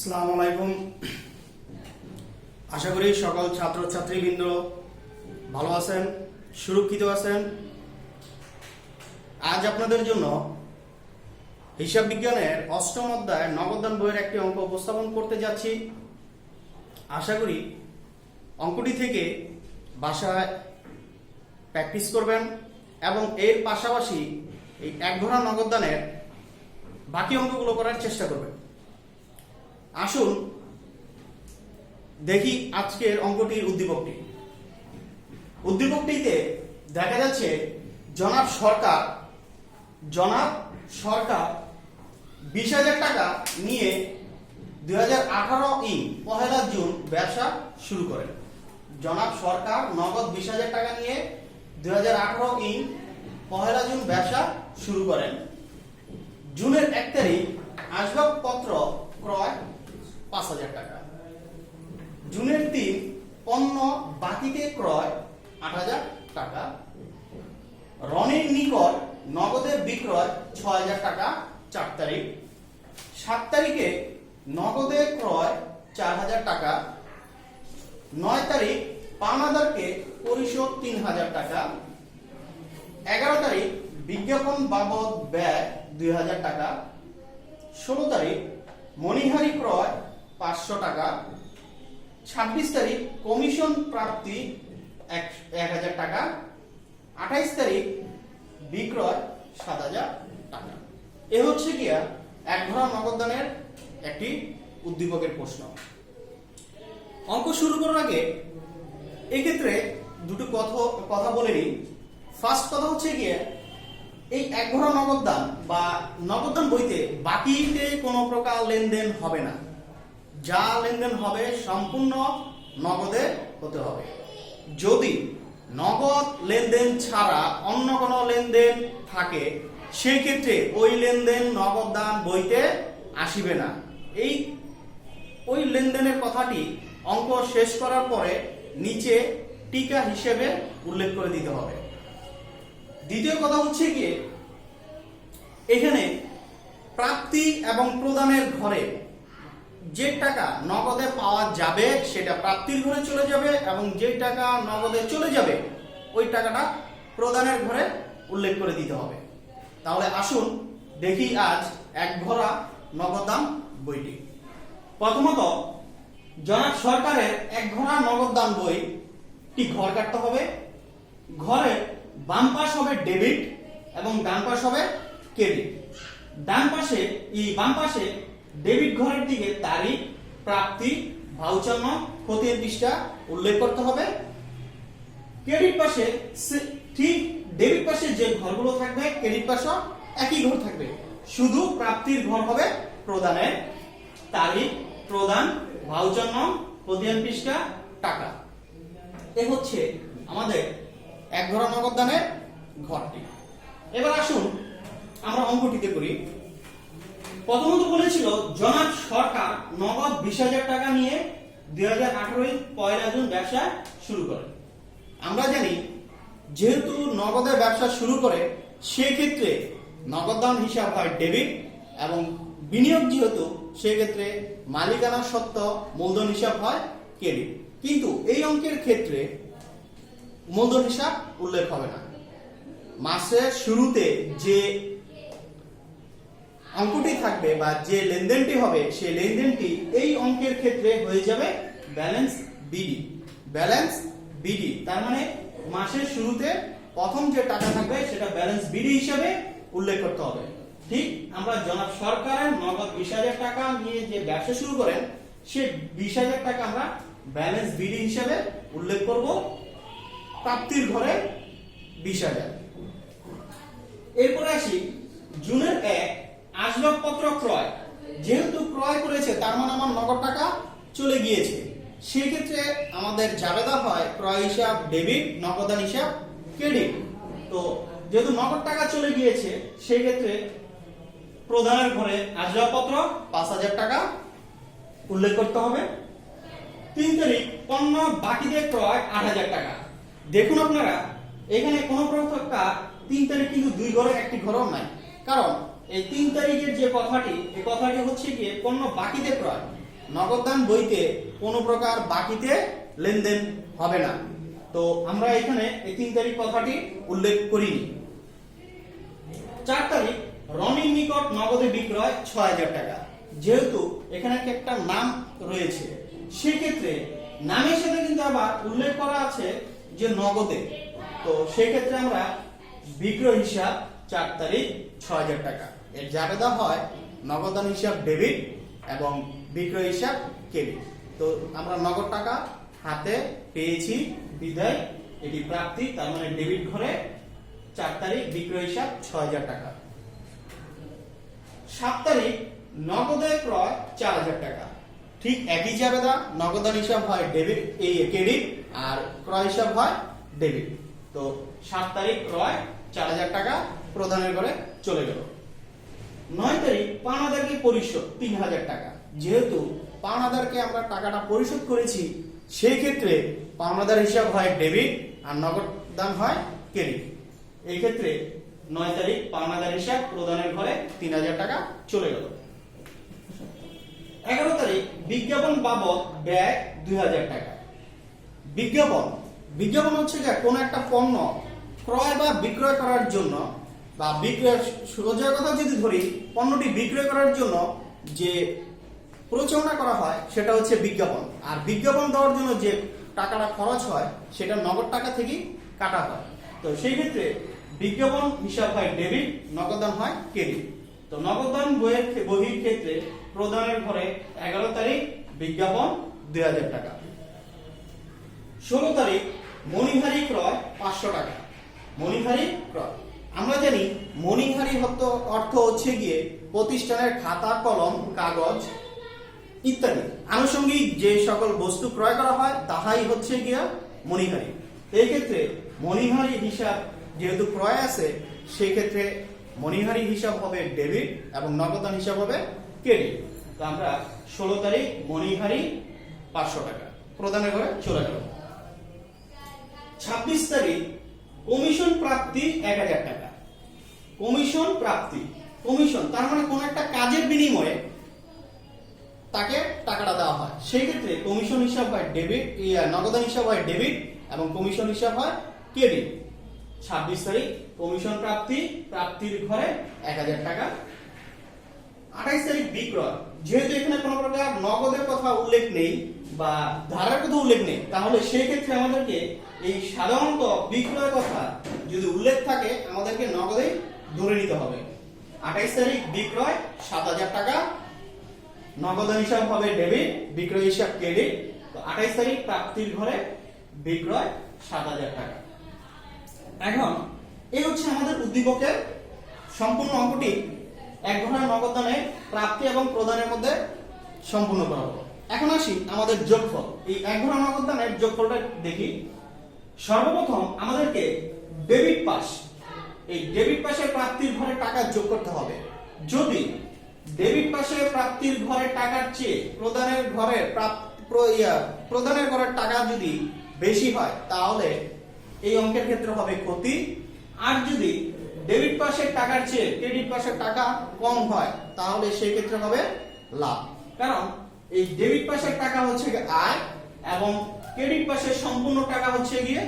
আসসালামু আলাইকুম। আশা করি সকল ছাত্রছাত্রীবৃন্দ ভালো আছেন, সুরক্ষিত আছেন। আজ আপনাদের জন্য হিসাব বিজ্ঞানের অষ্টম অধ্যায় নগদান বইয়ের একটি অঙ্ক উপস্থাপন করতে যাচ্ছি। আশা করি অঙ্কটি থেকে বাসায় প্র্যাকটিস করবেন এবং এর পাশাপাশি এই এক ঘোড়া নগদানের বাকি অঙ্কগুলো করার চেষ্টা করবেন। আসুন দেখি আজকের অঙ্কটির উদ্দীপকটিতে দেখা যাচ্ছে জনাব সরকার 20,000 টাকা নিয়ে 2018 পহেলা জুন ব্যবসা শুরু করেন। জনাব সরকার নগদ 20,000 টাকা নিয়ে 2018 পহেলা জুন ব্যবসা শুরু করেন। জুনের 1 তারিখ আসবাবপত্র ক্রয় 5,000 টাকা। জুনের 3 পণ্য বাকিতে ক্রয় 8,000 টাকা। রনির নিকট নগদের বিক্রয় 6,000 টাকা 4 তারিখ। 7 তারিখে নগদে ক্রয় 4,000 টাকা। 9 তারিখ পাওনাদারকে পরিশোধ 3,000 টাকা। 11 তারিখ বিজ্ঞাপন বাবদ ব্যয় 2,000 টাকা। 16 তারিখ মণিহারি ক্রয় 500 টাকা। 26 তারিখ কমিশন প্রাপ্তি 1,000 টাকা। 28 তারিখ বিক্রয় 7,000 টাকা। এ হচ্ছে গিয়া এক ঘোড়া নগদানের একটি উদ্দীপকের প্রশ্ন। অঙ্ক শুরু করার আগে এক্ষেত্রে দুটো কথা বলে নিই। ফার্স্ট কথা হচ্ছে গিয়ে এই এক ঘোড়া নগদান বা নগদান বইতে বাকিতে কোনো প্রকার লেনদেন হবে না। যা লেনদেন হবে সম্পূর্ণ নগদে হতে হবে। যদি নগদ লেনদেন ছাড়া অন্য কোনো লেনদেন থাকে সেই ক্ষেত্রে ওই লেনদেন নগদান বইতে আসিবে না। ওই লেনদেনের কথাটি অঙ্ক শেষ করার পরে নিচে টিকা হিসেবে উল্লেখ করে দিতে হবে। দ্বিতীয় কথা হচ্ছে গিয়ে এখানে প্রাপ্তি এবং প্রদানের ঘরে যে টাকা নগদে পাওয়া যাবে সেটা প্রাপ্তির ঘরে চলে যাবে এবং যে টাকা নগদে চলে যাবে ওই টাকাটা প্রদানের ঘরে উল্লেখ করে দিতে হবে। তাহলে আসুন দেখি আজ এক ঘোড়া নগদান বইটি। প্রথমত জনাব সরকারের এক ঘোড়া নগদান বইটি ঘর কাটতে হবে। ঘরে বাম পাশ হবে ডেবিট এবং ডান পাশ হবে ক্রেডিট। বাম পাশে ডেবিট ঘরের দিকে তারিখ, প্রাপ্তি, ভাউচার নং, খতিয়ান পৃষ্ঠা উল্লেখ করতে হবে। ক্রেডিট পাশে ঠিক ডেবিট পাশে যে ঘরগুলো থাকবে ক্রেডিট পাশে একই ঘর থাকবে, শুধু প্রাপ্তির ঘর হবে প্রদানের তারিখ, প্রদান, ভাউচার নং, খতিয়ান পৃষ্ঠা, টাকা। এ হচ্ছে আমাদের এক ঘোড়া নগদানের ঘরটি। এবার আসুন আমরা অঙ্কটিতে করি। প্রথমত বলেছিল জনাব সরকার নগদ 20,000 টাকা নিয়ে 2018 পয়লা জুন ব্যবসা শুরু করে। আমরা জানি যেহেতু নগদে ব্যবসা শুরু করে সেক্ষেত্রে নগদান হিসাব হয় ডেবিট এবং বিনিয়োগ যেহেতু সেক্ষেত্রে মালিকানা সত্ত্ব মূলধন হিসাব হয় ক্রেডিট। কিন্তু এই অঙ্কের ক্ষেত্রে মূলধন হিসাব উল্লেখ হবে না। মাসের শুরুতে যে অঙ্কটি থাকবে বা যে লেনদেনটি হবে সেই লেনদেনটি এই অঙ্কের ক্ষেত্রে হয়ে যাবে ব্যালেন্স বিডি। তার মানে মাসের শুরুতে প্রথম যে টাকা থাকবে সেটা ব্যালেন্স বিডি হিসেবে উল্লেখ করতে হবে। ঠিক আমরা জনাব সরকারের নগদ 20,000 টাকা নিয়ে যে ব্যবসা শুরু করেন সে 20,000 টাকা আমরা ব্যালেন্স বিডি হিসেবে উল্লেখ করব। প্রাপ্তির ঘরে 20,000। এরপরে আসি জুনের 1 আসবাবপত্র ক্রয়। যেহেতু ক্রয় করেছে তার মানে আমার নগদ টাকা চলে গিয়েছে, সেক্ষেত্রে আমাদের জাবেদা হয় ক্রয় হিসাব ডেবিট, নগদান হিসাব ক্রেডিট। তো যেহেতু নগদ টাকা চলে গিয়েছে সেই ক্ষেত্রে প্রদানের ঘরে আসবাবপত্র 5,000 টাকা উল্লেখ করতে হবে। 3 তারিখ পণ্য বাকিতে ক্রয় 8,000 টাকা। দেখুন আপনারা এখানে কোন প্রকার 3 তারিখ কিন্তু দুই ঘরের একটি ঘরও নাই, কারণ এই 3 তারিখের যে কথাটি এই কথাটি হচ্ছে গিয়ে পণ্য বাকিতে ক্রয়। নগদান বইতে কোনো প্রকার বাকিতে লেনদেন হবে না। তো আমরা এখানে এই 3 তারিখ কথাটি উল্লেখ করিনি। 4 তারিখ রনির নিকট নগদে বিক্রয় 6000 টাকা। যেহেতু এখানে একটা নাম রয়েছে, সেক্ষেত্রে নামের সাথে কিন্তু আবার উল্লেখ করা আছে যে নগদে। তো সেই ক্ষেত্রে আমরা বিক্রয় হিসাব 4 তারিখ 6000 টাকা এর জাবেদা হয় নগদান হিসাব ডেবিট এবং বিক্রয় হিসাব ক্রেডিট। তো আমরা নগদ টাকা হাতে পেয়েছি বিদায় এটি প্রাপ্তি, তার মানে ডেবিট ঘরে 4 তারিখ বিক্রয় হিসাব 6000 টাকা। 7 তারিখ নগদে ক্রয় 4000 টাকা। ঠিক একই জাবেদা, নগদান হিসাব হয় ডেবিট ক্রেডিট আর ক্রয় হিসাব হয় ডেবিট। তো 7 তারিখ ক্রয় 4000 টাকা প্রদানের ঘরে চলে গেল। 9 তারিখ পাওনাদারকে পরিশোধ 3000 টাকা। যেহেতু পাওনাদারকে আমরা টাকাটা পরিশোধ করেছি, সেই ক্ষেত্রে পাওনাদার হিসাব হয় ডেবিট আর নগদ দান হয় ক্রেডিট। এই ক্ষেত্রে 9 তারিখ পাওনাদার হিসাব প্রদানের ঘরে 3000 টাকা চলে গেল। 11 তারিখ বিজ্ঞাপন বাবদ ব্যয় 2000 টাকা। বিজ্ঞাপন হচ্ছে যে কোন একটা পণ্য ক্রয় বা বিক্রয় করার জন্য, বা বিক্রয় সোজা কথা যদি ধরি, পণ্যটি বিক্রয় করার জন্য যে প্রচারণা করা হয় সেটা হচ্ছে বিজ্ঞাপন। আর বিজ্ঞাপন দেওয়ার জন্য যে টাকাটা খরচ হয় সেটা নগদ টাকা থেকেই কাটা হয়। তো সেই ক্ষেত্রে বিজ্ঞাপন হিসাব হয় ডেবিট, নগদান হয় ক্রেডিট। তো নগদান বহির ক্ষেত্রে প্রদানের ঘরে 11 তারিখ বিজ্ঞাপন 2000 টাকা। 16 তারিখ মণিহারি ক্রয় 500 টাকা। মণিহারি ক্রয় আমরা জানি মণিহারি অর্থ হচ্ছে গিয়ে প্রতিষ্ঠানের খাতা, কলম, কাগজ ইত্যাদি আনুষঙ্গিক যে সকল বস্তু ক্রয় করা হয় তাহাই হচ্ছে গিয়া মণিহারি। এই ক্ষেত্রে মণিহারি হিসাব যেহেতু ক্রয় আছে, সেই ক্ষেত্রে মণিহারি হিসাব হবে ডেবিট এবং নগদান হিসাব হবে ক্রেডিট। তো আমরা 16 তারিখ মণিহারি 500 টাকা প্রদানের ঘরে চলে গেল। 26 তারিখ কমিশন প্রাপ্তি 1000 টাকা। কমিশন প্রাপ্তি, কমিশন তার মানে কোন একটা কাজের বিনিময়ে তাকে টাকাটা দেওয়া হয়, সেই ক্ষেত্রে কমিশন হিসাব হয় ডেবিট, নগদান হিসাব হয় ডেবিট এবং কমিশন হিসাব হয় ক্রেডিট। 26 তারিখ কমিশন প্রাপ্তি, প্রাপ্তির ঘরে 1000 টাকা। 28 তারিখ বিক্রয়, যেহেতু এখানে কোনো প্রকার নগদের কথা উল্লেখ নেই বা ধারার কথা উল্লেখ নেই, তাহলে সেই ক্ষেত্রে আমাদেরকে এই সাধারণত বিক্রয় কথা যদি উল্লেখ থাকে আমাদেরকে নগদে ধরে নিতে হবে। 28 তারিখ বিক্রয় 7000 টাকা, নগদান হিসাব হবে ডেবিট, বিক্রয় হিসাব ক্রেডিট। তো 28 তারিখ প্রাপ্তির ঘরে বিক্রয় 7000 টাকা। এখন এই হচ্ছে আমাদের উদ্দীপকের সম্পূর্ণ অঙ্কটি এক ধরনের নগদানের প্রাপ্তি এবং প্রদানের মধ্যে সম্পূর্ণ করা হলো। এখন আসি আমাদের যোগফল। এই এক ধরনের নগদানের যোগফলটা দেখি। সর্বপ্রথম আমাদেরকে ডেবিট পাস, এই ডেবিট পাশের প্রাপ্তির ঘরে টাকা যোগ করতে হবে। যদি ডেবিট পাশের প্রাপ্তির ঘরে টাকার চেয়ে প্রদানের ঘরের টাকা যদি বেশি হয় তাহলে এই অঙ্কের ক্ষেত্রে হবে ক্ষতি। আর যদি ডেবিট পাশের টাকার চেয়ে ক্রেডিট পাশের টাকা কম হয় তাহলে সেই ক্ষেত্রে হবে লাভ। কারণ এই ডেবিট পাশের টাকা হচ্ছে আয় এবং ক্রেডিট পাশের সম্পূর্ণ টাকা হচ্ছে গিয়ে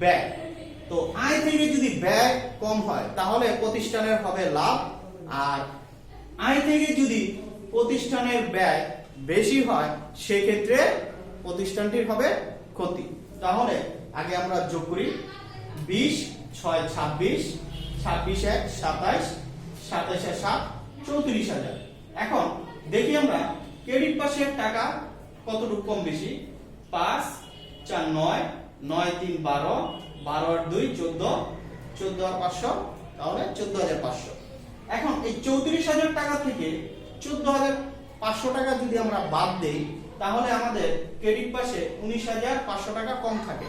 ব্যয়। তো আয় থেকে যদি ব্যয় কম হয় তাহলে প্রতিষ্ঠানের হবে লাভ, আর আয় থেকে যদি প্রতিষ্ঠানের ব্যয় বেশি হয় সেই ক্ষেত্রে প্রতিষ্ঠানটির হবে ক্ষতি। তাহলে আগে আমরা যোগ করি। 20 6 26, 26 1 27, 27 7 34,000। এখন দেখি আমরা ক্রেডিট পাশের টাকা কতটুকু কম বেশি। 5 4 9, 9 3 12, 12 আর 2 14, 14 আর 500 তাহলে 14500। এখন এই 34,000 টাকা থেকে 14500 টাকা যদি আমরা বাদ দেই তাহলে আমাদের ক্রেডিট পাশে 19,500 টাকা কম থাকে।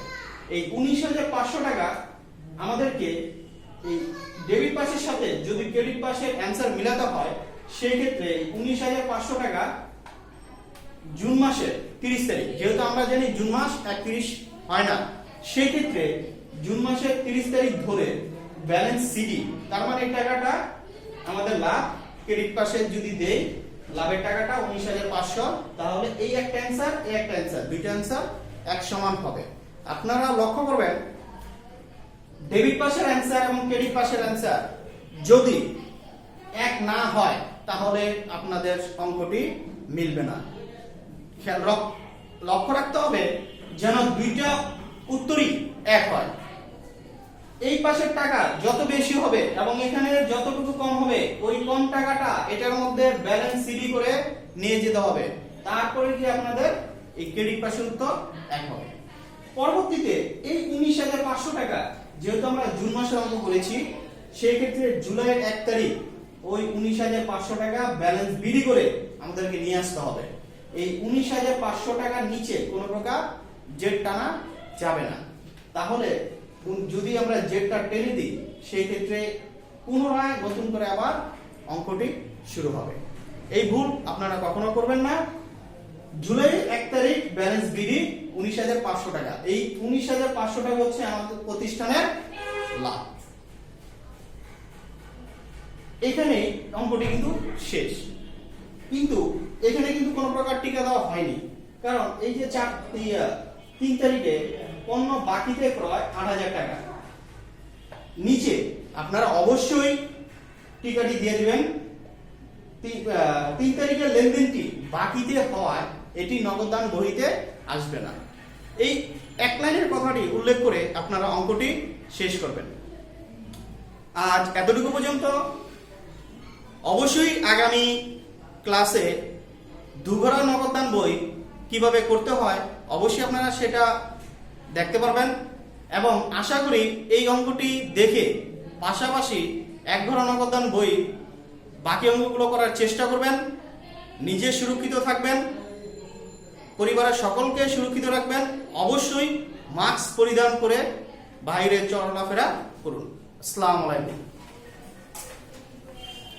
এই 19,500 টাকা আমাদেরকে এই ডেবিট পাশের সাথে যদি ক্রেডিট পাশের অ্যানসার মিলাতে হয় সেই ক্ষেত্রে 19,500 টাকা জুন মাসের 30 তারিখ, যেহেতু আমরা জানি জুন মাস 31 হয় না, সেই ক্ষেত্রে জুন মাসের 30 তারিখ ধরে ব্যালেন্স সিডি, তার মানে এই টাকাটা আমাদের লাভ ক্রেডিট পাশে যদি দেই লাভের টাকাটা 19,500। তাহলে এই একটা অ্যান্সার, এই একটা অ্যান্সার, দুইটা অ্যান্সার এক সমান হবে। আপনারা লক্ষ্য করবেন ডেবিট পাশের অ্যান্সার এবং ক্রেডিট পাশের অ্যান্সার যদি এক না হয় তাহলে আপনাদের অঙ্কটি মিলবে না। খেয়াল লক্ষ্য রাখতে হবে যেন দুইটা উত্তরই এক হয়। এই পাশের টাকা যত বেশি হবে এবং এখানে যতটুকু কম হবে ওই কম টাকাটা এটার মধ্যে ব্যালেন্স সিডি করে নিয়ে যেতে হবে, তারপরে কি আপনাদের এই ক্রেডিট পাশের উত্তর এক হবে। পরবর্তীতে এই 19,500 টাকা যেহেতু আমরা জুন মাসের অঙ্ক করেছি, সেই ক্ষেত্রে জুলাইয়ের 1 তারিখ ওই 19,500 টাকা ব্যালেন্স বিডি করে আমাদেরকে নিয়ে আসতে হবে। এই 19,500 টাকার নিচে কোনো প্রকার জেড টানা যাবে না। তাহলে যদি আমরা জেডটা টেনে দিই সেই ক্ষেত্রে পুনরায় নতুন করে আবার অঙ্কটি শুরু হবে। এই ভুল আপনারা কখনো করবেন না। জুলাই 1 তারিখ ব্যালেন্স বিডি 19,500 টাকা। এই 19,500 টাকা হচ্ছে আমাদের প্রতিষ্ঠানের লাভ। এখানে অঙ্কটি কিন্তু শেষ, কিন্তু এখানে কিন্তু কোনো প্রকার টিকা দেওয়া হয়নি, কারণ এই যে 3 তারিখে পণ্য বাকিতে ক্রয় 8,000 টাকা, নিচে আপনারা অবশ্যই টিকাটি দিয়ে দিবেন। 3 তারিখের লেনদেনটি বাকিতে হওয়ায় এটি নগদান বহিতে আসবে না। এই এক লাইনের কথাটি উল্লেখ করে আপনারা অঙ্কটি শেষ করবেন। আজ এতটুকু পর্যন্ত। অবশ্যই আগামী ক্লাসে দুঘরা নগদান বই কিভাবে করতে হয় অবশ্যই আপনারা সেটা দেখতে পারবেন, এবং আশা করি এই অঙ্কটি দেখে পাশাপাশি এক ঘরা নগদান বই বাকি অঙ্কগুলো করার চেষ্টা করবেন। নিজে সুরক্ষিত থাকবেন, পরিবারের সকলকে সুরক্ষিত রাখবেন। অবশ্যই মাস্ক পরিধান করে বাইরে চলাফেরা করুন। আসসালামু আলাইকুম।